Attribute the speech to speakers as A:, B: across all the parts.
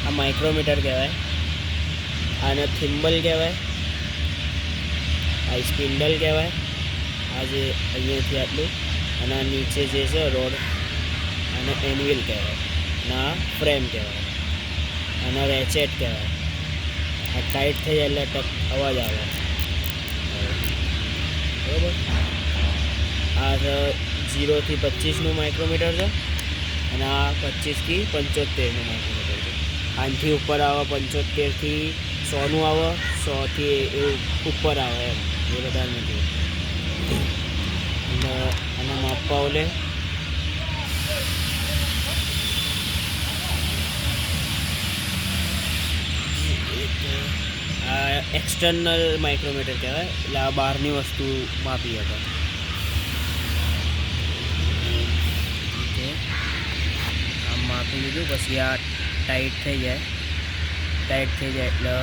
A: આ માઇક્રોમીટર કહેવાય, આને થિમ્બલ કહેવાય, આ સ્પિન્ડલ કહેવાય, આ જે અહીંયાથી આટલું, અને આ નીચે જે છે રોડ અને એનવિલ કહેવાય, અને આ ફ્રેમ કહેવાય, અને રેચેટ કહેવાય. આ ટાઈટ થઈ જાય એટલે અવાજ આવે, બરાબર. આ 0 થી 25નું માઇક્રોમીટર છે, અને આ 25 થી 75નું માઇક્રોમીટર છે. આનાથી ઉપર આવે 75 થી 100નું આવે, 100 થી એવું ઉપર આવે, એમ એ બધા નથી. અને આના માપવા ઓલે આ એક્સટર્નલ માઇક્રોમીટર કહેવાય, એટલે આ બહારની વસ્તુ માપી હતા. આમ માપી લીધું, પછી આ ટાઈટ થઈ જાય એટલે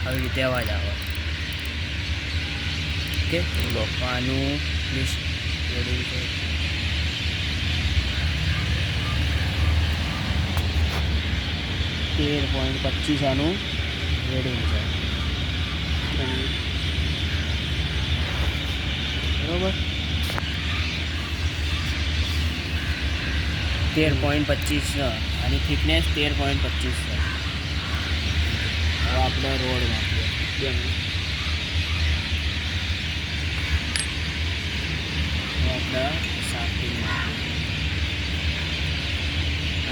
A: આવી રીતે અવાજ આવે. ઓકે, આનું લિસ્ટ રેડી છે. 13.25 આનું રેડિંગ છે, બરાબર. 13.25 છે, આની થિકનેસ 13.25 છે. હવે આપણે રોડ માપીએ. આપણે સાફિંગ માપીએ.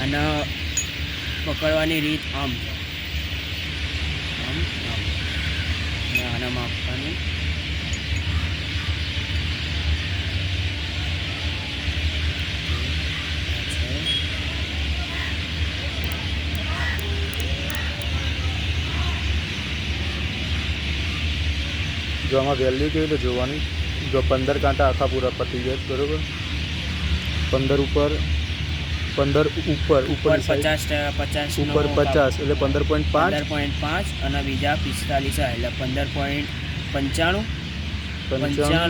A: અને પકડવાની રીત આમ છે, આમ આમ, અને આને માપવાનું.
B: જો આમાં વેલ્યુ કેવી રીતે જોવાની, જો 15 કાંટા આખા પૂરા પતી જાય, બરાબર. 15 ઉપર 50 ઉપર
A: 50
B: ઉપર 50 એટલે
A: 15.5 અને બીજા 45 એટલે 15.95 95 બીજા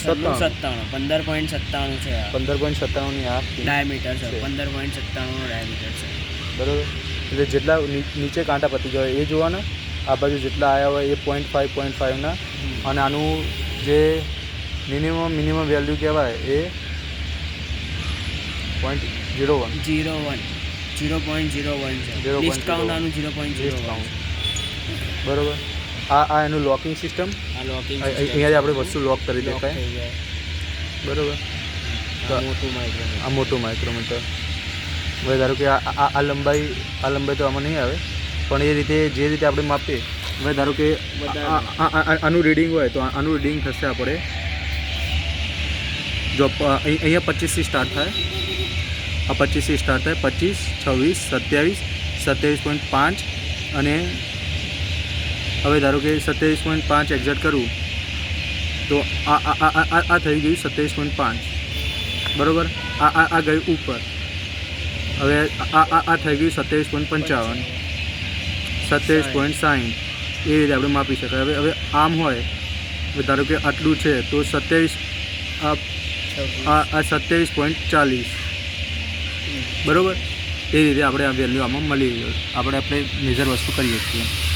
A: 97 15.97 છે.
B: 15.97 ની આ
A: ડાયામીટર છે, 15.97 નો ડાયામીટર છે,
B: બરાબર. એટલે જેટલા નીચે કાંટા પતી ગયા એ જોવાના, આ બાજુ જેટલા આવ્યા હોય એ 0.5 ના, અને આનું જે મિનિમમ વેલ્યુ કહેવાય એ 0.01
A: છે. ડિસ્કાઉન્ટ આનું 0.01,
B: બરાબર. આ એનું લોકિંગ સિસ્ટમ, અહીંયાથી આપણે વસ્તુ લોક કરી દેખાય, બરાબર. આ મોટું માઇક્રોમીટર. હવે ધારો કે આ લંબાઈ તો આમાં નહીં આવે, પણ એ રીતે જે રીતે આપણે માપીએ. હવે ધારો કે આનું રીડિંગ હોય તો આનું રીડિંગ થશે આપણે, જો અહીંયા 25 થી સ્ટાર્ટ થાય, આ 25 થી સ્ટાર્ટ થાય, 25, 26, 27, 27.5, અને હવે ધારો કે 27.5 એક્ઝેક્ટ કરું તો આ થઈ ગયું 27.5, બરાબર. આ ગયું ઉપર, હવે આ થઈ ગયું 27.55, 27.60, એ રીતે આપણે માપી શકાય. હવે આમ હોય, ધારો કે આટલું છે તો 27.40, બરાબર. એ રીતે આપણે આ વેલ્યુ આમાં મળી આપણે મેજર વસ્તુ કરીએ છીએ.